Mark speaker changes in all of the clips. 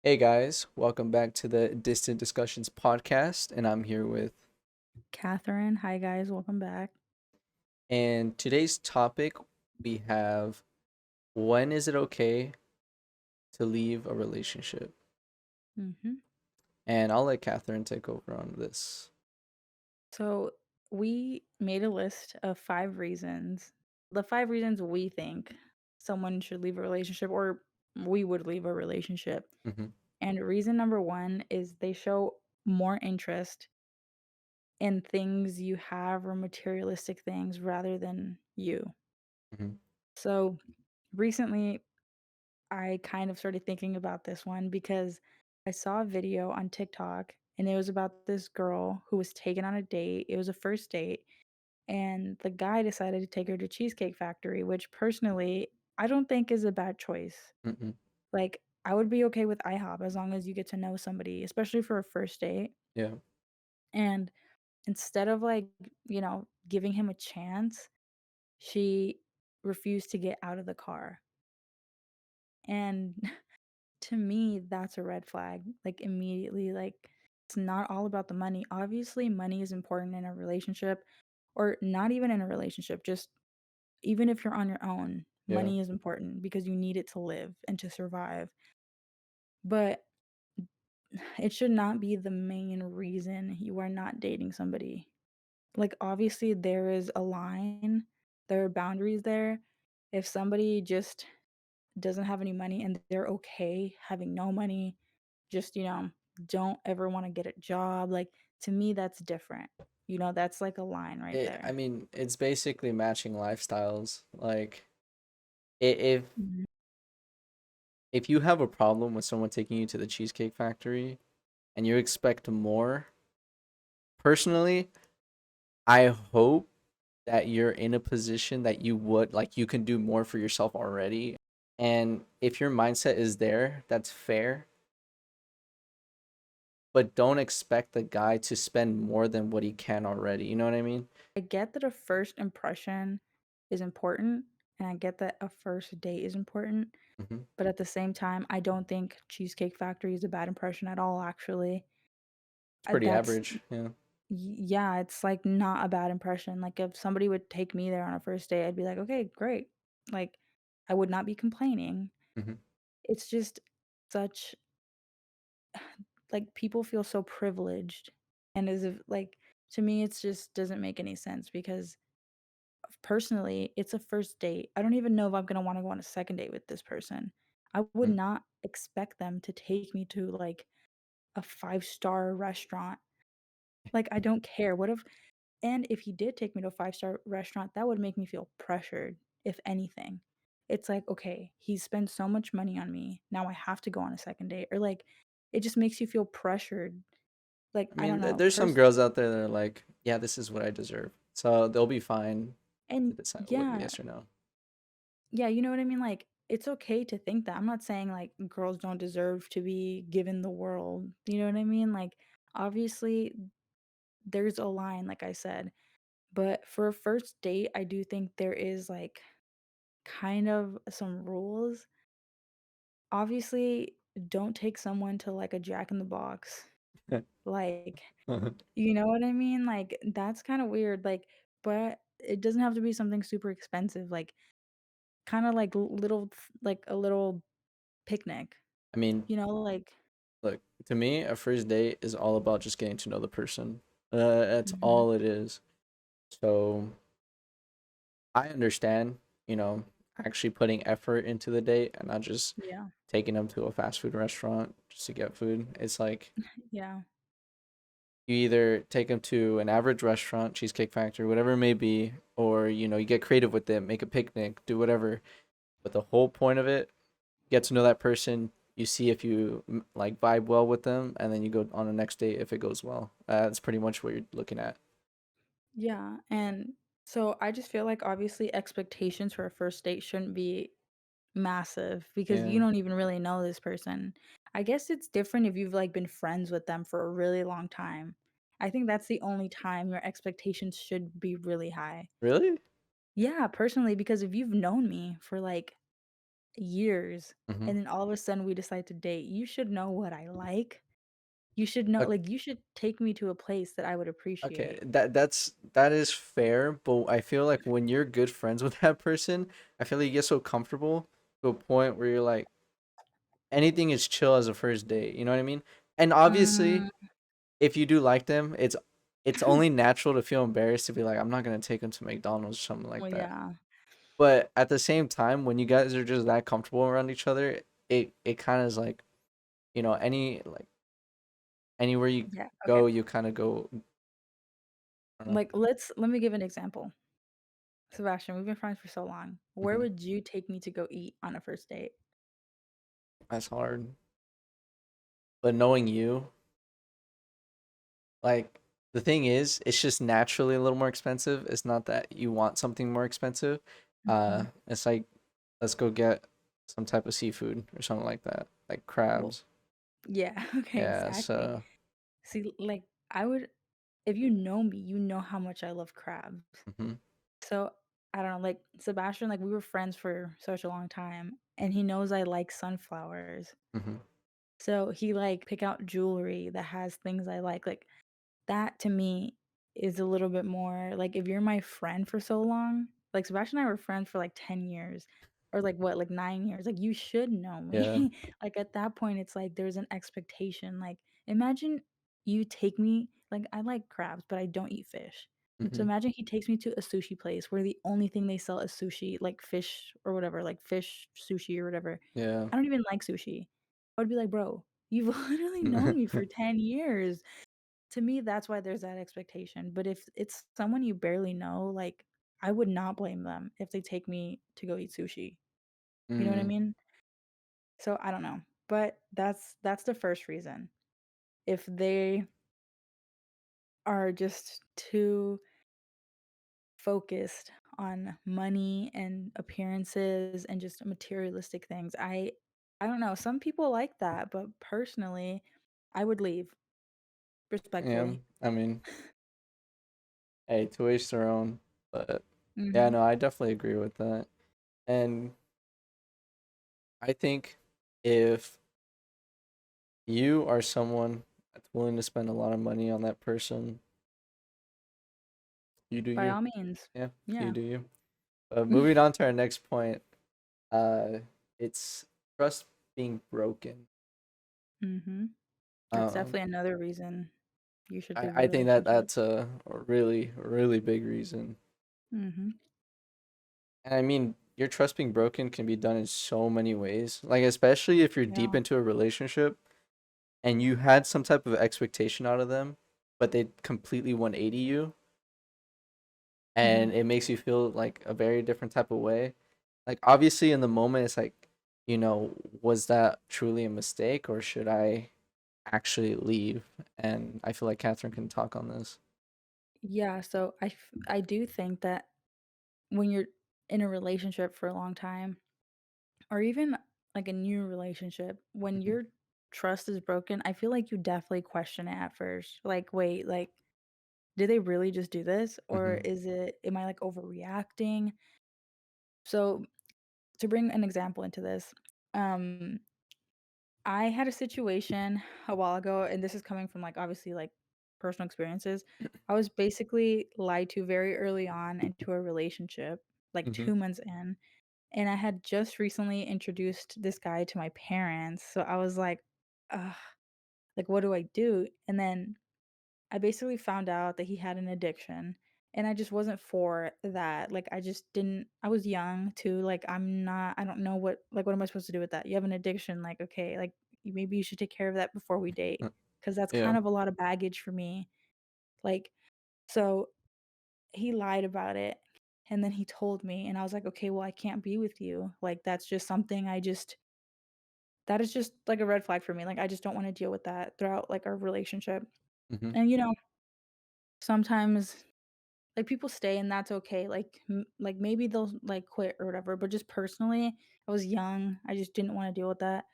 Speaker 1: Hey guys, welcome back to the Distant Discussions podcast, and I'm here with.
Speaker 2: Catherine, hi guys, welcome back.
Speaker 1: And today's topic we have, when is it okay to leave a relationship?
Speaker 2: hmm
Speaker 1: And I'll let Catherine take over on this.
Speaker 2: So, we made a list of 5 reasons, the 5 reasons we think someone should leave a relationship or we would leave a relationship.
Speaker 1: Mm-hmm.
Speaker 2: And reason number one is they show more interest in things you have or materialistic things rather than you.
Speaker 1: Mm-hmm.
Speaker 2: So, recently, I kind of started thinking about this one because I saw a video on TikTok and it was about this girl who was taken on a date. It was a first date, and the guy decided to take her to Cheesecake Factory, which personally I don't think is a bad choice.
Speaker 1: Mm-hmm.
Speaker 2: Like, I would be okay with IHOP as long as you get to know somebody, especially for a first date.
Speaker 1: Yeah.
Speaker 2: And instead of giving him a chance, she refused to get out of the car. And to me, that's a red flag, like, immediately, like, it's not all about the money. Obviously, money is important in a relationship or not even in a relationship, just even if you're on your own,
Speaker 1: Yeah.
Speaker 2: money is important because you need it to live and to survive. But it should not be the main reason you are not dating somebody. Like, obviously, there is a line, there are boundaries there. If somebody just doesn't have any money and they're okay having no money, just, don't ever want to get a job. Like, to me, that's different. That's like a line right
Speaker 1: I
Speaker 2: there.
Speaker 1: mean, it's basically matching lifestyles. Like, if
Speaker 2: Mhm.
Speaker 1: if you have a problem with someone taking you to the Cheesecake Factory and you expect more, personally, I hope that you're in a position that you can do more for yourself already. And if your mindset is there, that's fair, but don't expect the guy to spend more than what he can already. You know what I mean?
Speaker 2: I get that a first impression is important, and I get that a first date is important.
Speaker 1: Hmm.
Speaker 2: But at the same time, I don't think Cheesecake Factory is a bad impression at all, actually.
Speaker 1: It's pretty
Speaker 2: That's
Speaker 1: average. Yeah.
Speaker 2: Yeah, it's like not a bad impression. Like, if somebody would take me there on a first date, I'd be like, okay, great. Like, I would not be complaining.
Speaker 1: Hmm.
Speaker 2: It's just such, like, people feel so privileged, and as if, like, to me, it's just doesn't make any sense because personally, it's a first date. I don't even know if I'm gonna wanna go on a second date with this person. I would not expect them to take me to, like, a five-star restaurant. Like, I don't care. What if And if he did take me to a five-star restaurant, that would make me feel pressured, if anything. It's like, "Okay, he spent so much money on me, now I have to go on a second date," or, like, it just makes you feel pressured. Like,
Speaker 1: I
Speaker 2: I don't
Speaker 1: mean,
Speaker 2: know,
Speaker 1: there's some girls out there that are like, yeah, this is what I deserve. So they'll be fine to
Speaker 2: and
Speaker 1: decide what
Speaker 2: yeah,
Speaker 1: yes or no.
Speaker 2: yeah, you know what I mean? Like, it's okay to think that. I'm not saying, like, girls don't deserve to be given the world, you know what I mean? Like, obviously, there's a line, like I said, but for a first date, I do think there is, like, kind of some rules. Obviously, don't take someone to, like, a Jack in the Box. Like, you know what I mean? Like, that's kinda weird, like, but it doesn't have to be something super expensive, like, kinda like like a little picnic,
Speaker 1: I mean,
Speaker 2: like.
Speaker 1: look, to me, a first date is all about just getting to know the person. That's
Speaker 2: Mhm.
Speaker 1: all it is. So I understand, actually putting effort into the date and not just
Speaker 2: Yeah.
Speaker 1: taking them to a fast food restaurant just to get food. It's like
Speaker 2: Yeah.
Speaker 1: you either take them to an average restaurant, Cheesecake Factory, whatever it may be, or you get creative with it, make a picnic, do whatever. But the whole point of it, get to know that person. You see if you like vibe well with them, and then you go on the next date if it goes well. That's pretty much what you're looking at.
Speaker 2: Yeah, and so I just feel like, obviously, expectations for a first date shouldn't be massive because you
Speaker 1: Yeah.
Speaker 2: don't even really know this person. I guess it's different if you've, like, been friends with them for a really long time. I think that's the only time your expectations should be really high.
Speaker 1: Really?
Speaker 2: Yeah, personally, because if you've known me for, like, years,
Speaker 1: Mhm.
Speaker 2: and then all of a sudden we decide to date. You should know what I like. You should know,
Speaker 1: Ok
Speaker 2: like, you should take me to a place that I would
Speaker 1: okay,
Speaker 2: appreciate.
Speaker 1: that is fair, but I feel like when you're good friends with that person, I feel like you get so comfortable to a point where you're like, anything is chill as a first date, you know what I mean? And obviously,
Speaker 2: Mm,
Speaker 1: if you do like them, it's only natural to feel embarrassed to be like, I'm not gonna take them to McDonald's or something like
Speaker 2: well,
Speaker 1: that.
Speaker 2: yeah.
Speaker 1: But at the same time, when you guys are just that comfortable around each other, it kind of is like, anywhere you
Speaker 2: Yeah, okay.
Speaker 1: go, you kind of go. I don't know.
Speaker 2: Like, let me give an example. Sebastian, we've been friends for so long. Where
Speaker 1: Mhm.
Speaker 2: would you take me to go eat on a first date?
Speaker 1: That's hard. But knowing you, like the thing is, it's just naturally a little more expensive. It's not that you want something more expensive.
Speaker 2: Mhm.
Speaker 1: It's like let's go get some type of seafood or something like that, like
Speaker 2: Well,
Speaker 1: crabs.
Speaker 2: yeah, okay,
Speaker 1: Yeah,
Speaker 2: exactly.
Speaker 1: so
Speaker 2: See, like, I would if you know me, you know how much I love crabs.
Speaker 1: mhm,
Speaker 2: So, I don't know, like, Sebastian, like, we were friends for such a long time, and he knows I like sunflowers.
Speaker 1: mhm,
Speaker 2: So, he, like, pick out jewelry that has things I like, that to me is a little bit more like, if you're my friend for so long, like, Sebastian and I were friends for, like, 10 years or, like, what, like, 9 years, like, you should know
Speaker 1: yeah,
Speaker 2: me. Like, at that point, it's like there's an expectation, like, imagine you take me like, I like crabs, but I don't eat fish. So
Speaker 1: mhm,
Speaker 2: imagine he takes me to a sushi place where the only thing they sell is sushi, like fish or whatever, like fish sushi or whatever.
Speaker 1: yeah,
Speaker 2: I don't even like sushi. I would be like, "Bro, you've literally known me for 10 years." To me, that's why there's that expectation, but if it's someone you barely know, like, I would not blame them if they take me to go eat sushi. You know what I
Speaker 1: mm,
Speaker 2: mean? So, I don't know, but that's the first reason. If they are just too focused on money and appearances and just materialistic things, I don't know, some people like that, but personally, I would leave
Speaker 1: yeah.
Speaker 2: respectfully.
Speaker 1: I mean, hey, to each their own. But yeah,
Speaker 2: Mhm.
Speaker 1: no, I definitely agree with that. And I think if you are someone that's willing to spend a lot of money on that person, you do
Speaker 2: By
Speaker 1: you.
Speaker 2: all means.
Speaker 1: Yeah, you
Speaker 2: Yeah.
Speaker 1: do you. Moving on to our next point, uh, it's trust being broken.
Speaker 2: Mhm. That's
Speaker 1: Um,
Speaker 2: definitely another reason you should leave a
Speaker 1: I think that
Speaker 2: relationship.
Speaker 1: that's a really, really big reason.
Speaker 2: Mhm.
Speaker 1: And I mean, your trust being broken can be done in so many ways. Like, especially if you're deep
Speaker 2: Yeah.
Speaker 1: into a relationship and you had some type of expectation out of them, but they completely 180 you, and
Speaker 2: Mhm.
Speaker 1: it makes you feel like a very different type of way. Like, obviously, in the moment, it's like, was that truly a mistake or should I actually leave? And I feel like Catherine can talk on this.
Speaker 2: Yeah, so I do think that when you're in a relationship for a long time or even like a new relationship, when
Speaker 1: Hmm.
Speaker 2: your trust is broken, I feel like you definitely question it at first. Like, wait, like did they really just do this or
Speaker 1: Hmm.
Speaker 2: is it am I like overreacting? So, to bring an example into this, um I had a situation a while ago, and this is coming from, like, obviously, like, personal experiences. I was basically lied to very early on into a relationship, like,
Speaker 1: Hmm.
Speaker 2: 2 months in, and I had just recently introduced this guy to my parents, so I was like, "Ugh, like, what do I do?" And then I basically found out that he had an addiction, and I just wasn't for that, like, I just didn't I was young too, like, I don't know what am I supposed to do with that? You have an addiction, like, okay, like, maybe you should take care of that before we date, because that's
Speaker 1: Yeah.
Speaker 2: kind of a lot of baggage for me, like so he lied about it, and then he told me, and I was like, "Okay, well, I can't be with you." Like, that's just something that is just, like, a red flag for me, like, I just don't wanna deal with that throughout, like, our relationship,
Speaker 1: Hmm.
Speaker 2: and, sometimes like, people stay and that's okay, like, maybe they'll, like, quit or whatever, but just personally, I was young, I just didn't wanna deal with that,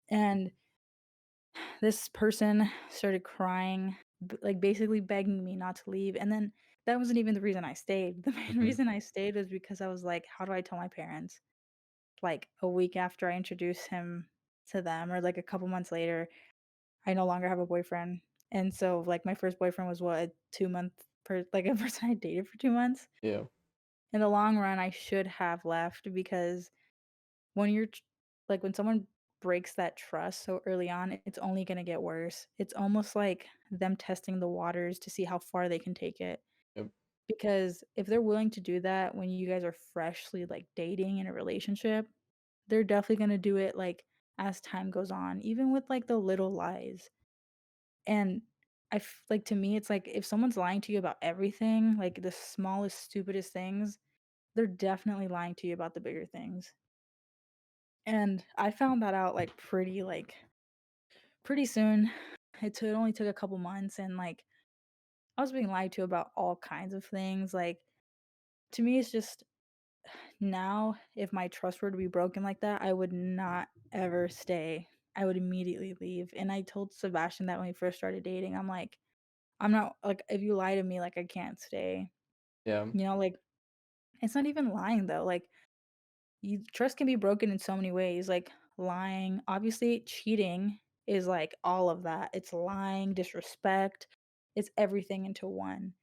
Speaker 2: and this person started crying, like, basically begging me not to leave, and then that wasn't even the reason I stayed. The main
Speaker 1: Hmm.
Speaker 2: reason I stayed was because I was like, "How do I tell my parents?" like a week after I introduced him to them, or like a couple months later, I no longer have a boyfriend. And so like my first boyfriend was what, a 2 month like a person I dated for 2 months.
Speaker 1: Yeah.
Speaker 2: In the long run, I should have left because when you're like when someone breaks that trust so early on, it's only gonna get worse. It's almost like them testing the waters to see how far they can take it.
Speaker 1: Yep.
Speaker 2: Because if they're willing to do that when you guys are freshly like dating in a relationship, they're definitely gonna do it like as time goes on, even with like the little lies. And like to me, it's like if someone's lying to you about everything, like the smallest, stupidest things, they're definitely lying to you about the bigger things. And I found that out like pretty soon. It only took a couple months, and like I was being lied to about all kinds of things. Like to me, it's just now if my trust were to be broken like that, I would not ever stay. I would immediately leave. And I told Sebastian that when we first started dating, I'm like, I'm not like if you lie to me, like I can't stay.
Speaker 1: Yeah.
Speaker 2: Like it's not even lying though. Like trust can be broken in so many ways, like lying. Obviously, cheating is like all of that. It's lying, disrespect, it's everything into one.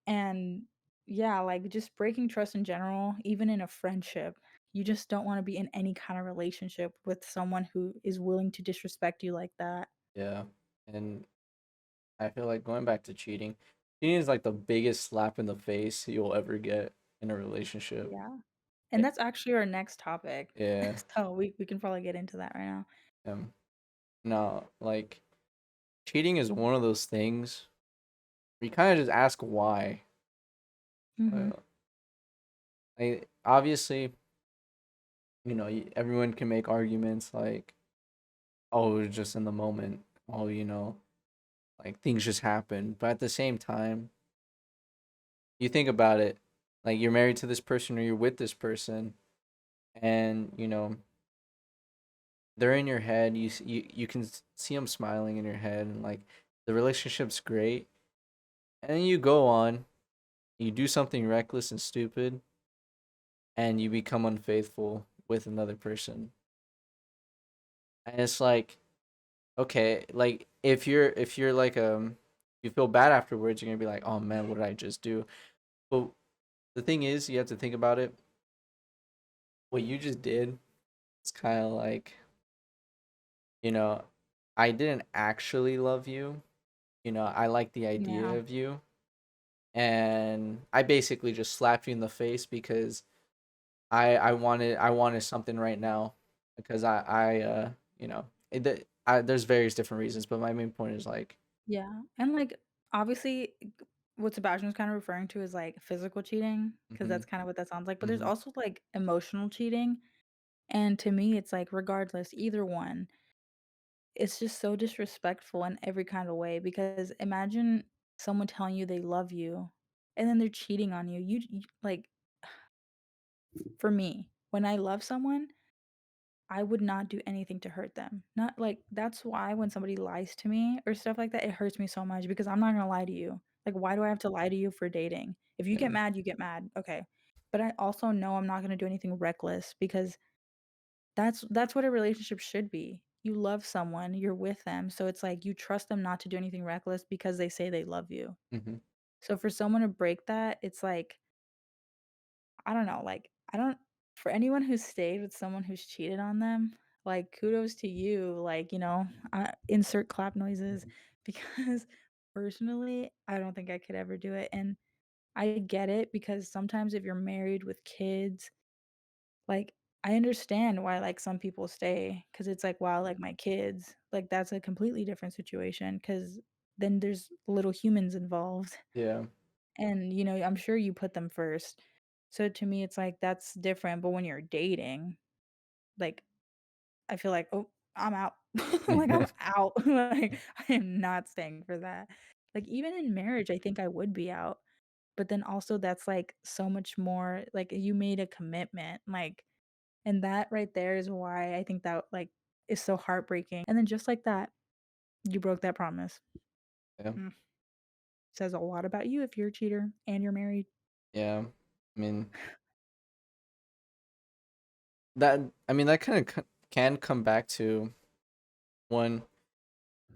Speaker 2: And yeah, like just breaking trust in general, even in a friendship. You just don't want to be in any kind of relationship with someone who is willing to disrespect you like that.
Speaker 1: Yeah. And I feel like going back to cheating is like the biggest slap in the face you'll ever get in a relationship.
Speaker 2: Yeah. And
Speaker 1: Eh,
Speaker 2: that's actually our next topic.
Speaker 1: Yeah.
Speaker 2: So we can probably get into that right now.
Speaker 1: No, like cheating is one of those things where you kind of just ask why.
Speaker 2: Mhm.
Speaker 1: Uh, obviously, everyone can make arguments like, "Oh, it was just in the moment." Oh, like things just happen. But at the same time, you think about it, like you're married to this person or you're with this person, and they're in your head. You can see them smiling in your head, and like the relationship's great. And then you go on, you do something reckless and stupid, and you become unfaithful with another person. And it's like, okay, like if you're like you feel bad afterwards, you're gonna be like, oh man, what did I just do? But the thing is, you have to think about it. What you just did, it's kind of like, you know, I didn't actually love you. I like the idea
Speaker 2: Yeah.
Speaker 1: of you, and I basically just slapped you in the face because I wanted something right now, because there's various different reasons, but my main point is like,
Speaker 2: Yeah, and, like, obviously, what Sebastian's kinda referring to is, like, physical cheating, because
Speaker 1: mhm,
Speaker 2: that's kinda what that sounds like, but there's
Speaker 1: mhm,
Speaker 2: also, like, emotional cheating, and to me, it's like, regardless, either one, it's just so disrespectful in every kind of way, because imagine someone telling you they love you, and then they're cheating on you. You like, for me, when I love someone, I would not do anything to hurt them. Not like that's why when somebody lies to me or stuff like that, it hurts me so much because I'm not gonna lie to you. Like, why do I have to lie to you for dating? If you
Speaker 1: yeah,
Speaker 2: get mad, you get mad. Okay. But I also know I'm not gonna do anything reckless because that's what a relationship should be. You love someone, you're with them. So it's like you trust them not to do anything reckless because they say they love you.
Speaker 1: mhm,
Speaker 2: So for someone to break that, it's like I don't know, like, I don't for anyone who's stayed with someone who's cheated on them, like, kudos to you, like, insert clap noises because personally, I don't think I could ever do it, and I get it because sometimes if you're married with kids, like, I understand why, like, some people stay because it's like, wow, like, my kids, like, that's a completely different situation because then there's little humans involved.
Speaker 1: yeah,
Speaker 2: And, I'm sure you put them first. So to me, it's like that's different, but when you're dating, like, I feel like, "Oh, I'm out." Like, I'm out. Like, I am not staying for that. Like, even in marriage, I think I would be out, but then also that's, like, so much more like, you made a commitment, like and that right there is why I think that, like, is so heartbreaking, and then just like that, you broke that promise.
Speaker 1: yeah,
Speaker 2: Mm, says a lot about you if you're a cheater and you're married.
Speaker 1: yeah. I mean, that I mean that kind of can come back to when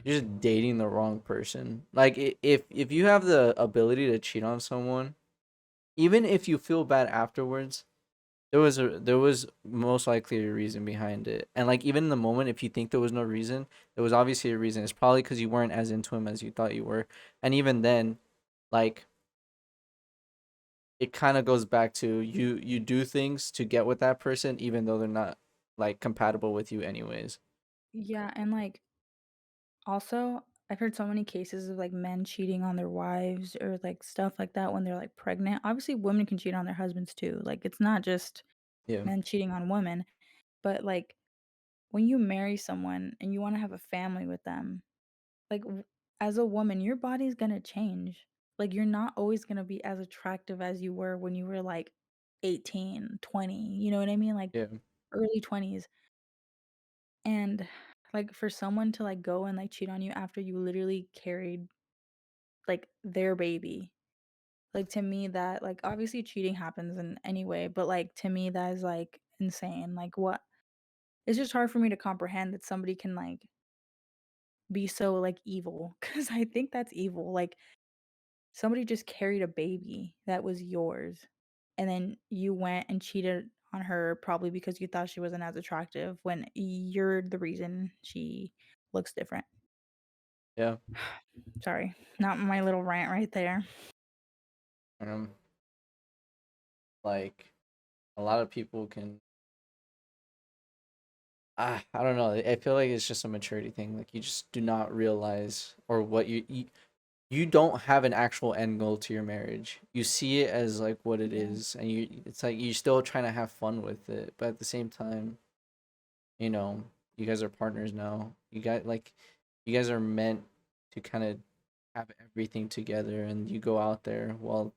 Speaker 1: you're just dating the wrong person. Like if you have the ability to cheat on someone, even if you feel bad afterwards, there was most likely a reason behind it. And like even in the moment, if you think there was no reason, there was obviously a reason. It's probably because you weren't as into him as you thought you were. And even then, like it kind of goes back to you do things to get with that person, even though they're not like compatible with you anyways.
Speaker 2: Yeah, and like also, I've heard so many cases of like men cheating on their wives or like stuff like that when they're like pregnant. Obviously, women can cheat on their husbands too. Like it's not just
Speaker 1: Yeah,
Speaker 2: men cheating on women, but like when you marry someone and you want to have a family with them, like as a woman, your body's going to change. Like you're not always going to be as attractive as you were when you were like 18, 20. You know what I mean? Like
Speaker 1: yeah,
Speaker 2: early 20s. And like for someone to like go and like cheat on you after you literally carried like their baby. Like to me that like obviously cheating happens in any way, but like to me that is like insane. Like what it's just hard for me to comprehend that somebody can like be so like evil cuz I think that's evil. Like somebody just carried a baby that was yours and then you went and cheated on her probably because you thought she wasn't as attractive when you're the reason she looks different.
Speaker 1: yeah.
Speaker 2: Sorry, not my little rant right there.
Speaker 1: Um, like a lot of people can. I don't know. I feel like it's just a maturity thing. Like you just do not realize or what you don't have an actual end goal to your marriage. You see it as like what it
Speaker 2: Yeah.
Speaker 1: is, and you it's like you're still trying to have fun with it, but at the same time, you know, you guys are partners now. You guys are meant to kind of have everything together, and you go out there while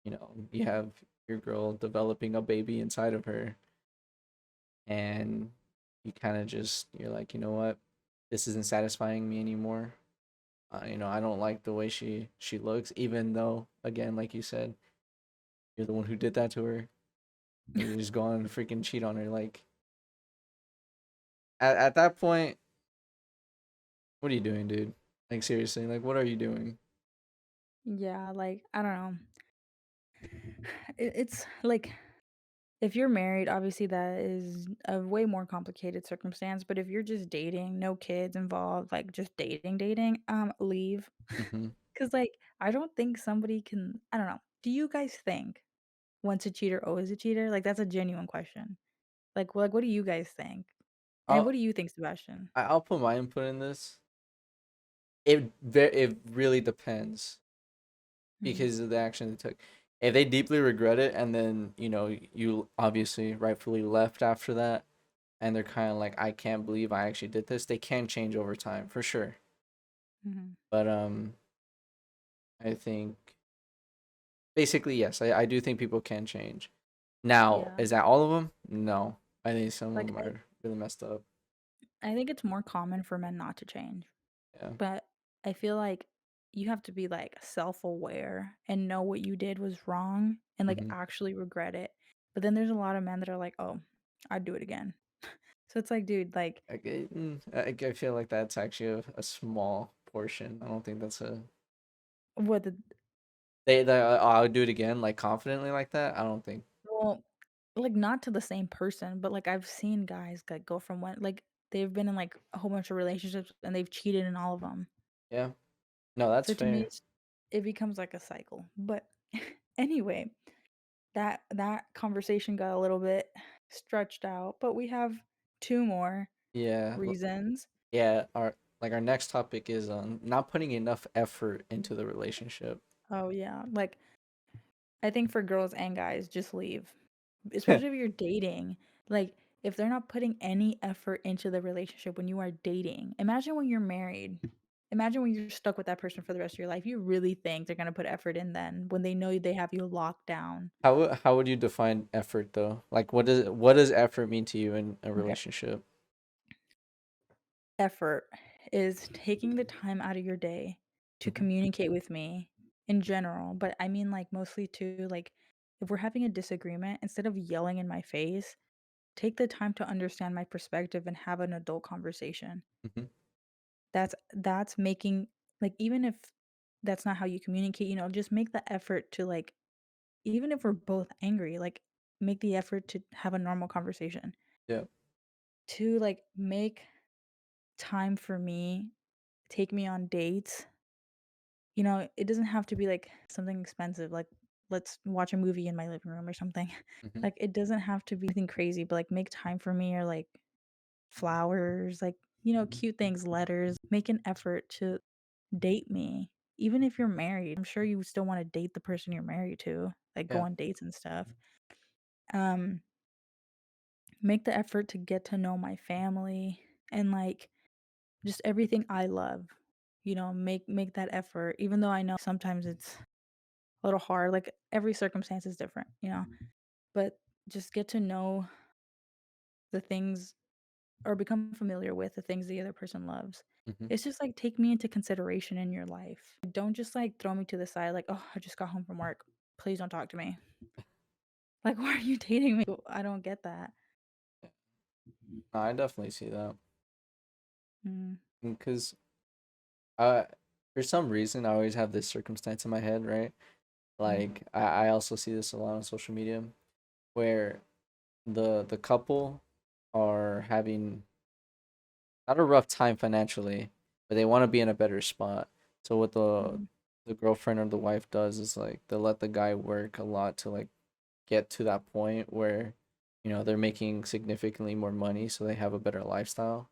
Speaker 1: you have your girl developing a baby inside of her, and you kind of just you're like, you know what, this isn't satisfying me anymore. I don't like the way she looks, even though, again, like you said, you're the one who did that to her. And you just go on and freaking cheat on her. Like at that point, what are you doing, dude? Like seriously, like what are you doing?
Speaker 2: Yeah, like, I don't know. It's like if you're married, obviously that is a way more complicated circumstance, but if you're just dating, no kids involved, like just dating, leave.
Speaker 1: Hmm.
Speaker 2: 'Cause like I don't think somebody can I don't know. Do you guys think once a cheater, always a cheater? Like that's a genuine question. Like what do you guys think? And what
Speaker 1: I'll
Speaker 2: do you think, Sebastian?
Speaker 1: I'll put my input in this. It really depends
Speaker 2: Mhm.
Speaker 1: because of the action they took. If they deeply regret it and then, you obviously rightfully left after that and they're kind of like, I can't believe I actually did this, they can change over time for sure.
Speaker 2: Mhm.
Speaker 1: But I think basically yes, I do think people can change. Now,
Speaker 2: Yeah.
Speaker 1: is that all of them? No. I think some of
Speaker 2: Like
Speaker 1: them are really messed up.
Speaker 2: I think it's more common for men not to change.
Speaker 1: Yeah.
Speaker 2: But I feel like you have to be, like, self-aware and know what you did was wrong and, like,
Speaker 1: Hmm.
Speaker 2: actually regret it. But then there's a lot of men that are like, "Oh, I'd do it again." So it's like, dude, like,
Speaker 1: I feel like that's actually a small portion. I don't think that's a
Speaker 2: what the
Speaker 1: oh, I would do it again like confidently like that. I don't think.
Speaker 2: well, like, not to the same person, but, like, I've seen guys, like, go from one like, they've been in, like, a whole bunch of relationships and they've cheated in all of them.
Speaker 1: Yeah. No, that's
Speaker 2: So to me,
Speaker 1: fair.
Speaker 2: it becomes like a cycle. But anyway, that conversation got a little bit stretched out, but we have 2 more
Speaker 1: Yeah.
Speaker 2: reasons.
Speaker 1: Yeah, our next topic is not putting enough effort into the relationship.
Speaker 2: Oh, yeah, like, I think for girls and guys, just leave. Especially if you're dating, like, if they're not putting any effort into the relationship when you are dating. Imagine when you're married. Imagine when you're stuck with that person for the rest of your life. You really think they're gonna put effort in then when they know they have you locked down.
Speaker 1: How would you define effort though? Like what does effort mean to you in a
Speaker 2: Okay.
Speaker 1: relationship?
Speaker 2: Effort is taking the time out of your day to
Speaker 1: Hmm.
Speaker 2: communicate with me in general, but I mean, like, mostly too, like, if we're having a disagreement, instead of yelling in my face, take the time to understand my perspective and have an adult conversation.
Speaker 1: Mhm.
Speaker 2: That's making like, even if that's not how you communicate, just make the effort to, like, even if we're both angry, like, make the effort to have a normal conversation.
Speaker 1: Yeah.
Speaker 2: To, like, make time for me, take me on dates. It doesn't have to be, like, something expensive, like, let's watch a movie in my living room or something.
Speaker 1: Mhm.
Speaker 2: Like, it doesn't have to be anything crazy, but, like, make time for me, or, like, flowers, like, cute things, letters. Make an effort to date me. Even if you're married, I'm sure you still wanna date the person you're married to, like, go
Speaker 1: Yeah.
Speaker 2: on dates and stuff. Um, make the effort to get to know my family and, like, just everything I love. Make that effort, even though I know sometimes it's a little hard, like, every circumstance is different, but just get to know the things, or become familiar with the things the other person loves.
Speaker 1: Mhm.
Speaker 2: It's just, like, take me into consideration in your life. Don't just, like, throw me to the side like, "Oh, I just got home from work. Please don't talk to me." Like, "Why are you dating me?" I don't get that.
Speaker 1: No, I definitely see that.
Speaker 2: Mm,
Speaker 1: Because uh, for some reason, I always have this circumstance in my head, right?
Speaker 2: mm,
Speaker 1: Like I also see this a lot on social media where the couple are having not a rough time financially, but they want to be in a better spot. So what
Speaker 2: mm,
Speaker 1: the girlfriend or the wife does is like they let the guy work a lot to like get to that point where they're making significantly more money so they have a better lifestyle,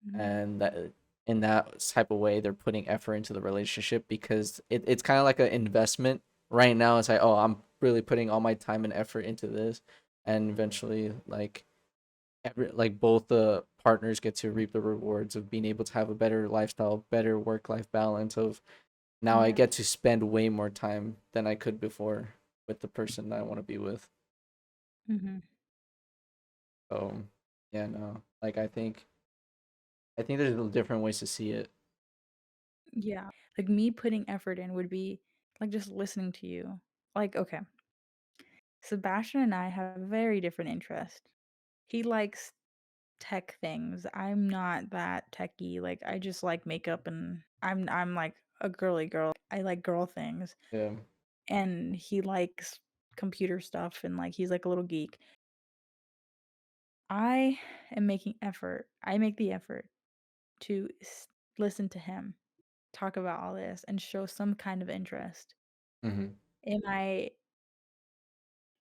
Speaker 2: mhm,
Speaker 1: and that in that type of way they're putting effort into the relationship because it's kind of like an investment. Right now it's like, oh, I'm really putting all my time and effort into this, and eventually like both the partners get to reap the rewards of being able to have a better lifestyle, better work life balance of now I
Speaker 2: yeah,
Speaker 1: get to spend way more time than I could before with the person that I want to be with.
Speaker 2: mhm,
Speaker 1: So yeah, no. Like I think there's different ways to see it.
Speaker 2: yeah. Like, me putting effort in would be, like, just listening to you. Like, okay, Sebastian and I have very different interests. He likes tech things. I'm not that techy. Like, I just like makeup, and I'm like a girly girl. I like girl things.
Speaker 1: Yeah.
Speaker 2: And he likes computer stuff, and, like, he's like a little geek. I am making effort. I make the effort to listen to him talk about all this and show some kind of interest.
Speaker 1: Hmm.
Speaker 2: Am I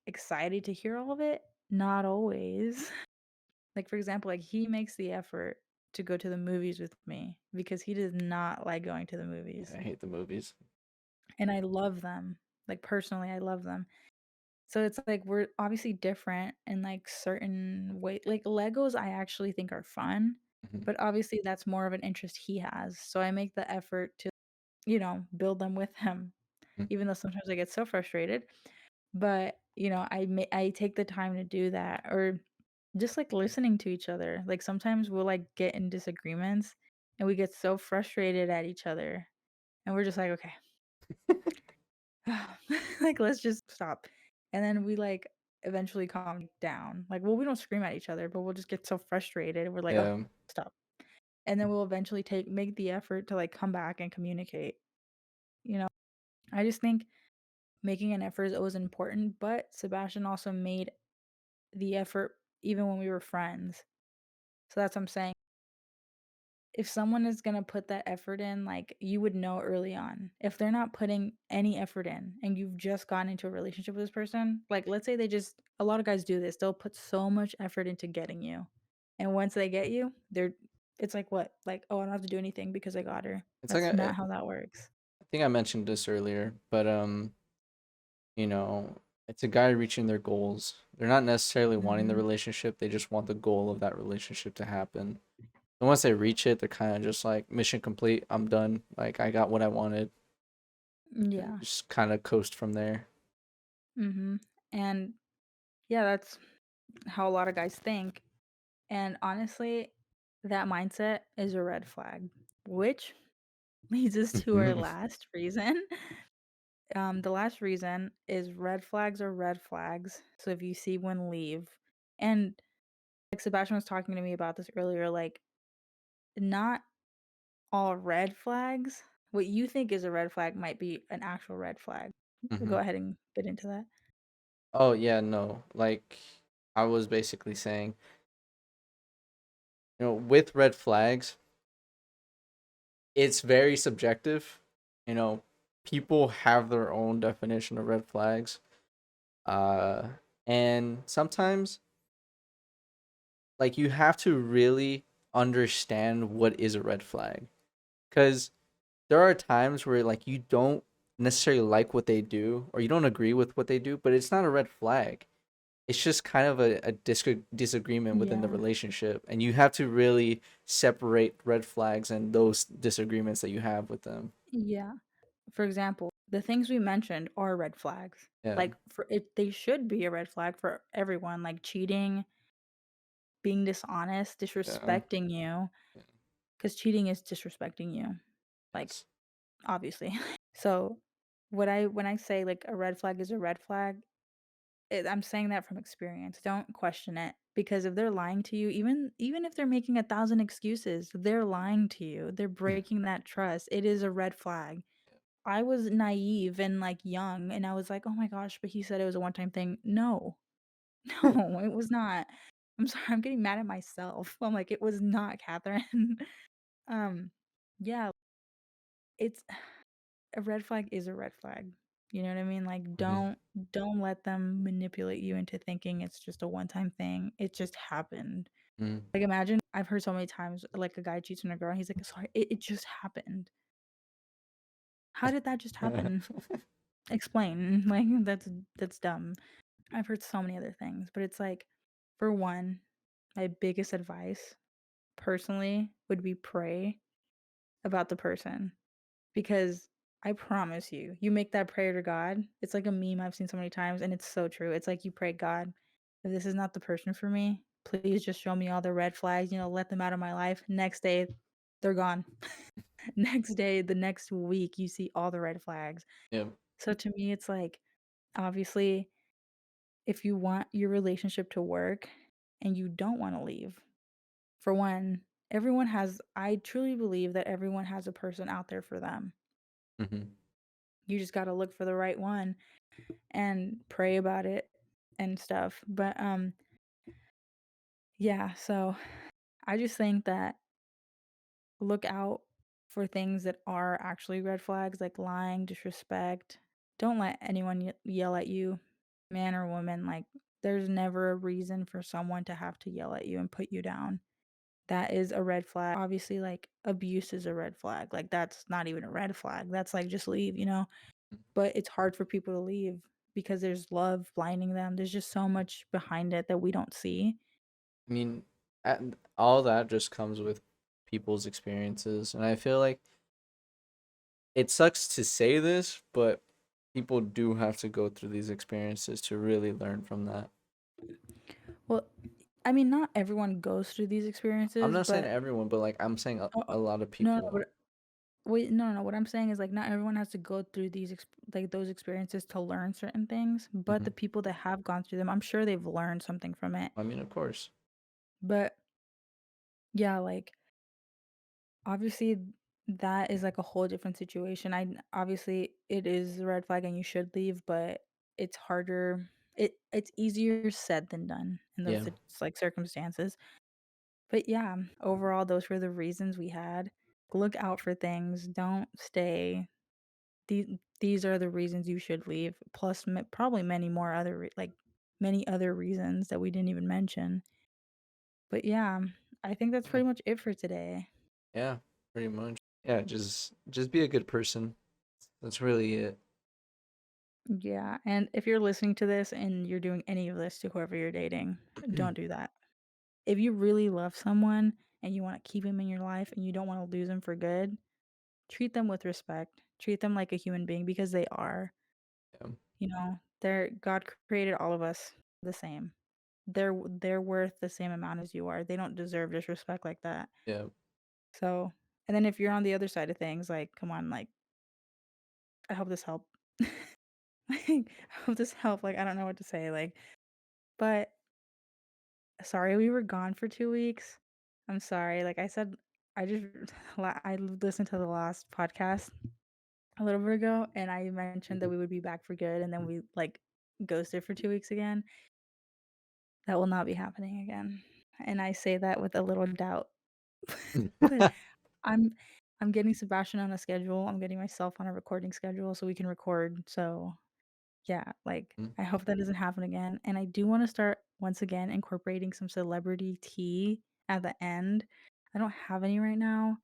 Speaker 2: excited to hear all of it? Not always. Like, for example, like, he makes the effort to go to the movies with me because he does not like going to the
Speaker 1: Yeah,
Speaker 2: movies.
Speaker 1: I hate the movies.
Speaker 2: And I love them. Like, personally, I love them. So it's like we're obviously different in, like, certain way. Like, Legos I actually think are fun,
Speaker 1: Hmm.
Speaker 2: but obviously that's more of an interest he has. So I make the effort to, build them with him, even though sometimes I get so frustrated. But, I take the time to do that, or just, like, listening to each other. Like, sometimes we'll, like, get in disagreements, and we get so frustrated at each other, and we're just like, "Okay, like, let's just stop." And then we, like, eventually calm down. Like, well, we don't scream at each other, but we'll just get so frustrated, and we're like, "Oh,
Speaker 1: Yeah.
Speaker 2: stop." And then we'll eventually make the effort to, like, come back and communicate, you know? I just think making an effort is always important, but Sebastian also made the effort even when we were friends. So that's what I'm saying. If someone is gonna put that effort in, like, you would know early on. If they're not putting any effort in and you've just gotten into a relationship with this person, like, let's say a lot of guys do this, they'll put so much effort into getting you. And once they get you, it's like what? Like, "Oh, I don't have to do anything because I got her."
Speaker 1: It's like
Speaker 2: That's not how that works.
Speaker 1: I think I mentioned this earlier, but you know, it's a guy reaching their goals. They're not necessarily wanting the
Speaker 2: Mhm.
Speaker 1: relationship, they just want the goal of that relationship to happen. And once they reach it, they're kind of just like mission complete. I'm done. Like I got what I wanted. And
Speaker 2: Yeah.
Speaker 1: just kind of coast from there.
Speaker 2: Mhm. And yeah, that's how a lot of guys think. And honestly, that mindset is a red flag, which leads us to our last reason. The last reason is red flags are red flags. So if you see one, leave. And like Sebastian was talking to me about this earlier, like not all red flags, what you think is a red flag might be an actual red flag. Go
Speaker 1: Hmm.
Speaker 2: ahead and get into that.
Speaker 1: Oh yeah, no. Like I was basically saying, with red flags, it's very subjective. You know, people have their own definition of red flags. Uh and sometimes like you have to really understand what is a red flag, cuz there are times where like you don't necessarily like what they do or you don't agree with what they do, but it's not a red flag. It's just kind of a disagreement within the
Speaker 2: Yeah.
Speaker 1: relationship, and you have to really separate red flags and those disagreements that you have with them.
Speaker 2: Yeah. For example, the things we mentioned are red flags.
Speaker 1: Yeah.
Speaker 2: Like for it they should be a red flag for everyone, like cheating, being dishonest,
Speaker 1: Yeah.
Speaker 2: disrespecting you,
Speaker 1: Yeah.
Speaker 2: because cheating is disrespecting you, like,
Speaker 1: Yes.
Speaker 2: obviously. So, when I say, like, a red flag is a red flag, I'm saying that from experience. Don't question it because if they're lying to you, even if they're making 1,000 excuses, they're lying to you. They're breaking that trust. It is a red flag. I was naive and, like, young, and I was like, "Oh my gosh, but he said it was a one-time thing." No. No, it was not. I'm sorry, I'm getting mad at myself. I'm like, "It was not, Catherine." Um, yeah, it's a red flag is a red flag. You know what I mean? Like,
Speaker 1: Hmm.
Speaker 2: don't let them manipulate you into thinking it's just a one-time thing. It just happened.
Speaker 1: Mm.
Speaker 2: Like, imagine I've heard so many times, like, a guy cheats on a girl, and he's like, "Sorry, it just happened." How did that just happen? Explain. Like, that's dumb. I've heard so many other things, but it's like, for one, my biggest advice, personally, would be pray about the person. Because I promise you, you make that prayer to God, it's like a meme I've seen so many times, and it's so true. It's like you pray, "God, if this is not the person for me, please just show me all the red flags, let them out of my life." Next day, they're gone. Next day, the next week, you see all the red flags.
Speaker 1: Yeah.
Speaker 2: So to me, it's like, obviously, if you want your relationship to work and you don't wanna leave, for one, I truly believe that everyone has a person out there for them.
Speaker 1: Hmm.
Speaker 2: You just gotta look for the right one and pray about it and stuff. But, yeah, so I just think that look out for things that are actually red flags, like lying, disrespect. Don't let anyone yell at you, man or woman. Like, there's never a reason for someone to have to yell at you and put you down. That is a red flag. Obviously, like, abuse is a red flag. Like, that's not even a red flag. That's like, just leave. But it's hard for people to leave because there's love blinding them. There's just so much behind it that we don't see.
Speaker 1: I mean, all that just comes with people's experiences, and I feel like it sucks to say this, but people do have to go through these experiences to really learn from that.
Speaker 2: Well, I mean, not everyone goes through these
Speaker 1: I'm
Speaker 2: experiences,
Speaker 1: not saying
Speaker 2: but
Speaker 1: everyone, but like I'm saying
Speaker 2: oh,
Speaker 1: a lot of
Speaker 2: no, no,
Speaker 1: people.
Speaker 2: wait, no, no, what I'm saying is, like, not everyone has to go through like, those experiences to learn certain things, but the
Speaker 1: Hmm.
Speaker 2: people that have gone through them, I'm sure they've learned something from it.
Speaker 1: I mean, of course.
Speaker 2: But, yeah, like, obviously, that is, like, a whole different situation. Obviously, it is a red flag and you should leave, but it's harder it's easier said than done in those
Speaker 1: Yeah.
Speaker 2: like, circumstances. But, yeah, overall, those were the reasons we had. Look out for things, don't stay. These are the reasons you should leave, plus probably many more other many other reasons that we didn't even mention. But, yeah, I think that's
Speaker 1: Yeah.
Speaker 2: pretty much it for today.
Speaker 1: Yeah, pretty much. Yeah, just be a good person. That's really it.
Speaker 2: Yeah, and if you're listening to this and you're doing any of this to whoever you're dating, don't do that. If you really love someone and you wanna keep them in your life and you don't wanna lose them for good, treat them with respect. Treat them like a human being because they are.
Speaker 1: Yeah.
Speaker 2: God created all of us the same. They're worth the same amount as you are. They don't deserve disrespect like that.
Speaker 1: Yeah.
Speaker 2: So, and then if you're on the other side of things, like, come on, like, I hope this helped. Like, I hope this helped. Like, I don't know what to say. Like, but sorry we were gone for 2 weeks. I'm sorry. Like I said, I just I listened to the last podcast a little bit ago, and I mentioned that
Speaker 1: Mhm.
Speaker 2: we would be back for good, and then we, like, ghosted for 2 weeks again. That will not be happening again, and I say that with a little doubt. But I'm I'm getting Sebastian on a schedule, I'm getting myself on a recording schedule so we can record, so, yeah, like,
Speaker 1: Mm,
Speaker 2: I hope that doesn't happen again, and I do wanna start, once again, incorporating some celebrity tea at the end. I don't have any right now,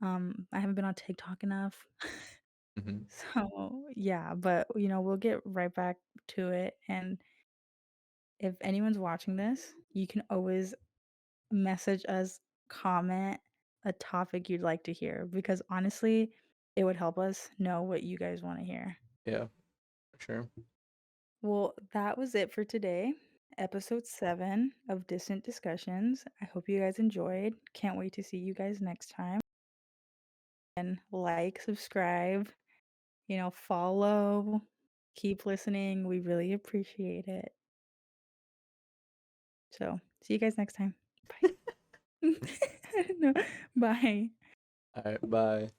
Speaker 2: I haven't been on TikTok enough.
Speaker 1: mhm,
Speaker 2: So, yeah, but, we'll get right back to it, and if anyone's watching this, you can always message us, comment a topic you'd like to hear because honestly, it would help us know what you guys wanna hear.
Speaker 1: yeah, for sure.
Speaker 2: Well, that was it for today, episode 7 of Distant Discussions. I hope you guys enjoyed. Can't wait to see you guys next time. And like, subscribe, follow, keep listening. We really appreciate it. So, see you guys next time. Bye. No, bye.
Speaker 1: All right, bye.